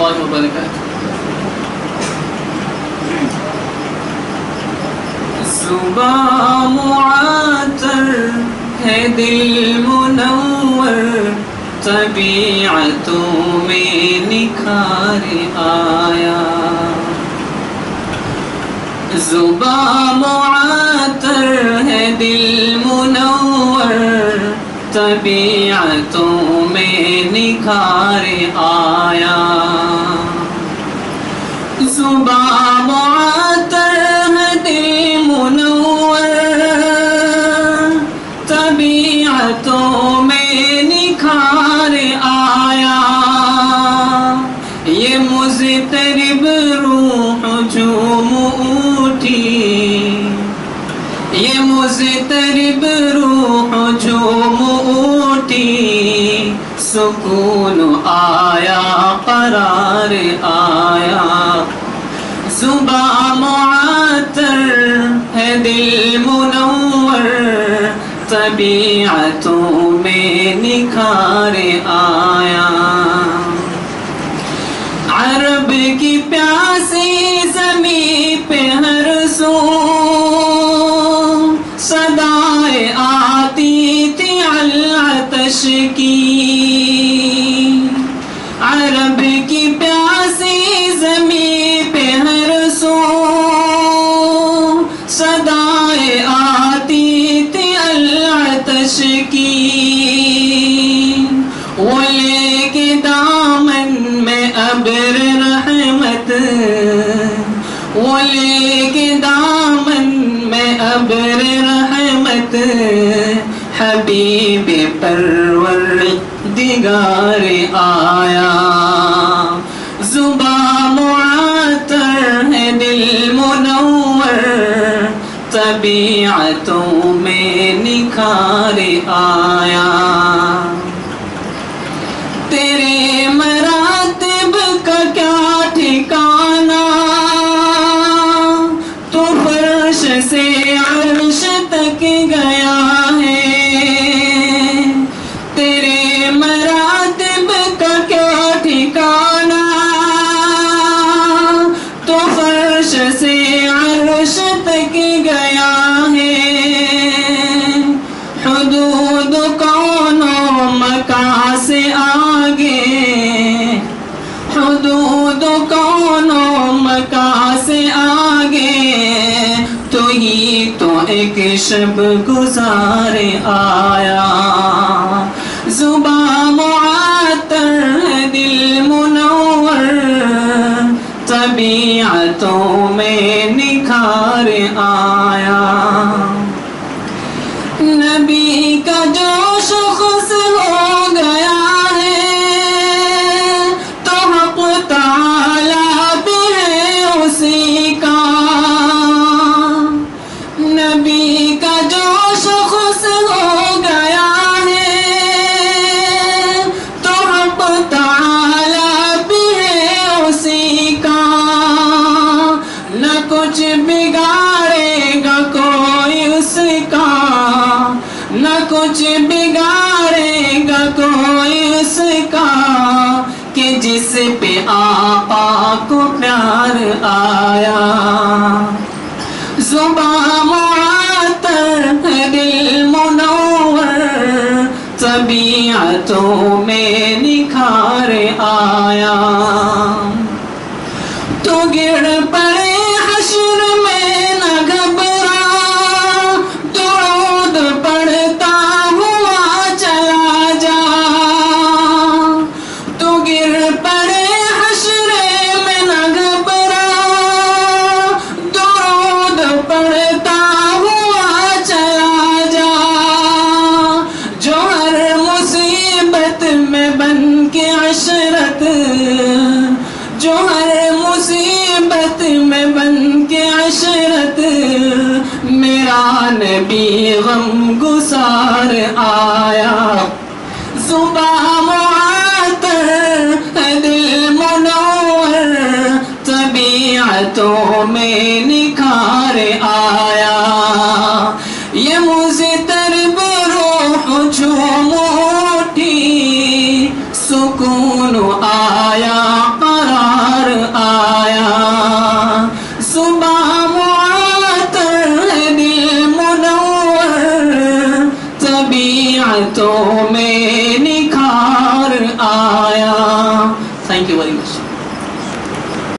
اللہ وبرکاتہ. صبح معطر ہے دل منور، طبیعتوں میں نکھار آیا. صبح معطر ہے دل منور، طبیعتوں میں نکھار آیا. صبح معطر ہے دل منور، طبیعتوں میں نکھار آیا. یہ مضطرب روح جھوم اٹھی، یہ مضطرب روح جھوم اٹھی، سکون آیا قرار آیا. صبح معطر ہے دل منور، طبیعتوں میں نکھار آیا. عرب کی پیاسی زمین پہ ہر سو صدائیں آتی تھی العطش کی. عرب کی پیاسی زمین پہ ہر سو صدائیں آتی تھی العطش کی. وہ لے کے دامن میں ابر رحمت، وہ لے کے دامن میں ابر رحمت، حبیب پروردگار آیا. صبح معطر ہے دل منور، طبیعتوں میں نکھار آیا. تیرے مراتب کا کیا ٹھکانہ، تو فرش سے عرش تک گیا ہے. تیرے مراتب کا کیا ٹھکانہ، تو فرش سے عرش تک گیا ہے. حدود کون و مکان سے آگے، حدود کون و مکان سے آگے، تو ہی تو ایک شب گزار آیا. صبح معطر ہے دل منور، طبیعتوں میں نکھار آیا. نبی کا جوش خس ہو گیا ہے، تو حق تعالیٰ بھی ہے اسی کا. نبی کا جوش خس ہو گیا ہے، تو حق تعالیٰ بھی ہے اسی کا. نہ کچھ بگاڑے گا کوئی اس کا، نہ کچھ بگاڑے گا کوئی اس کا، کہ جس پہ آقا کو پیار آیا. صبح معطر ہے دل منور، طبیعتوں میں نکھار آیا. تو گر پڑے حشر میں نہ گھبرا، درود پڑھتا ہوا چلا جا. تو گر پڑے حشر میں نہ گھبرا، درود پڑھتا ہوا چلا جا. جو ہر مصیبت میں بن کے عشرت، جو ہر مصیبت میں بن کے عشرت، میرا نبی غم گسار آیا. صبح معطر ہے دل منور، طبیعتوں میں نکھار آیا. یہ مضطرب روح جھوم اٹھی، سکون آیا قرار باتوں میں نکھار آیا. Thank you very much.